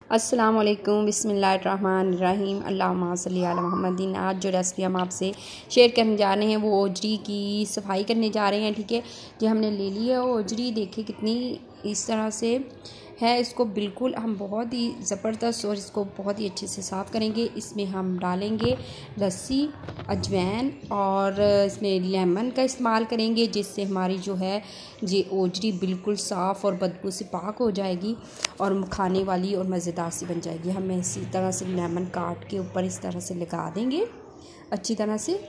अस्सलाम वालेकुम बिस्मिल्लाहिर्रहमानिर्रहीम अल्लाहुम्मा सल्ली अला मुहम्मदिन। आज जो रेसिपी हम आपसे शेयर करने जा रहे हैं वो ओजरी की सफाई करने जा रहे हैं। ठीक है, जो हमने ले ली है ओजरी, देखिए कितनी इस तरह से है। इसको बिल्कुल हम बहुत ही ज़बरदस्त और इसको बहुत ही अच्छे से साफ़ करेंगे। इसमें हम डालेंगे लस्सी, अजवाइन और इसमें लेमन का इस्तेमाल करेंगे, जिससे हमारी जो है ये ओजरी बिल्कुल साफ़ और बदबू से पाक हो जाएगी और खाने वाली और मज़ेदार सी बन जाएगी। हम इसी तरह से लेमन काट के ऊपर इस तरह से लगा देंगे अच्छी तरह से।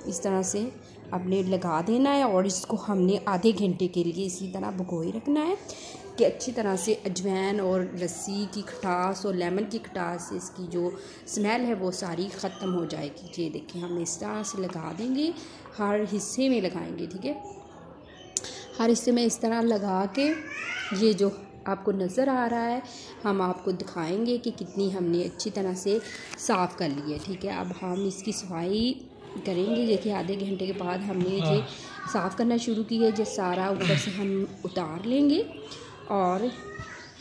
इस तरह से आपने लगा देना है और इसको हमने आधे घंटे के लिए इसी तरह भिगोए रखना है कि अच्छी तरह से अजवाइन और लस्सी की खटास और लेमन की खटास से इसकी जो स्मेल है वो सारी ख़त्म हो जाएगी। ये देखिए, हम इस तरह से लगा देंगे, हर हिस्से में लगाएंगे। ठीक है, हर हिस्से में इस तरह लगा के ये जो आपको नज़र आ रहा है हम आपको दिखाएंगे कि कितनी हमने अच्छी तरह से साफ़ कर ली है। ठीक है, अब हम इसकी सफाई करेंगे। देखिए, आधे घंटे के बाद हमने ये साफ़ करना शुरू किया है। जो सारा ऊपर से हम उतार लेंगे और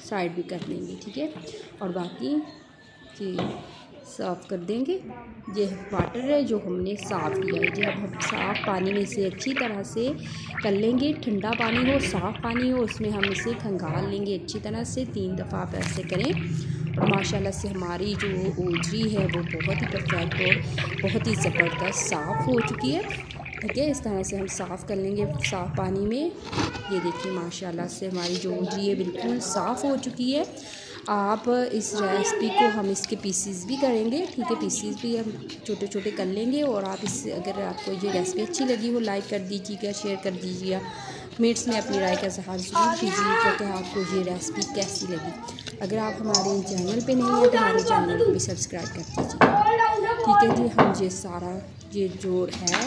साइड भी कर लेंगे। ठीक है, और बाकी ये साफ़ कर देंगे। ये वाटर है जो हमने साफ़ किया है। जो अब हम साफ़ पानी में इसे अच्छी तरह से कर लेंगे। ठंडा पानी हो, साफ़ पानी हो, उसमें हम इसे खंगाल लेंगे अच्छी तरह से। 3 दफ़ा आप ऐसे करें और माशाल्लाह से हमारी जो ओजरी है वो बहुत ही परफेक्ट और बहुत ही ज़बरदस्त साफ़ हो चुकी है। ठीक है, इस तरह से हम साफ़ कर लेंगे साफ़ पानी में। ये देखिए माशाल्लाह से हमारी जो ओजरी है बिल्कुल साफ़ हो चुकी है। आप इस रेसिपी को हम इसके पीसीज भी करेंगे। ठीक है, पीसीज भी हम छोटे छोटे कर लेंगे। और आप इस अगर आपको ये रेसिपी अच्छी लगी हो लाइक कर दीजिएगा, शेयर कर दीजिएगा, कमेंट्स में अपनी राय का इज़हार ज़रूर कीजिएगा कि आपको ये रेसिपी कैसी लगी। अगर आप हमारे चैनल पे नहीं हैं तो हमारे चैनल को भी सब्सक्राइब कर दीजिएगा। ठीक है जी, हम ये सारा ये जो है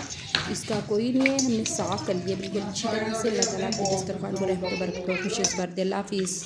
इसका कोई नहीं है, हमने साफ़ कर लिया बिल्कुल अच्छी तरह से। अल्लाह ताला के दस्तरखान को रहमत व बरकत खुशी से भर दे। अल्लाह हाफ़िज़।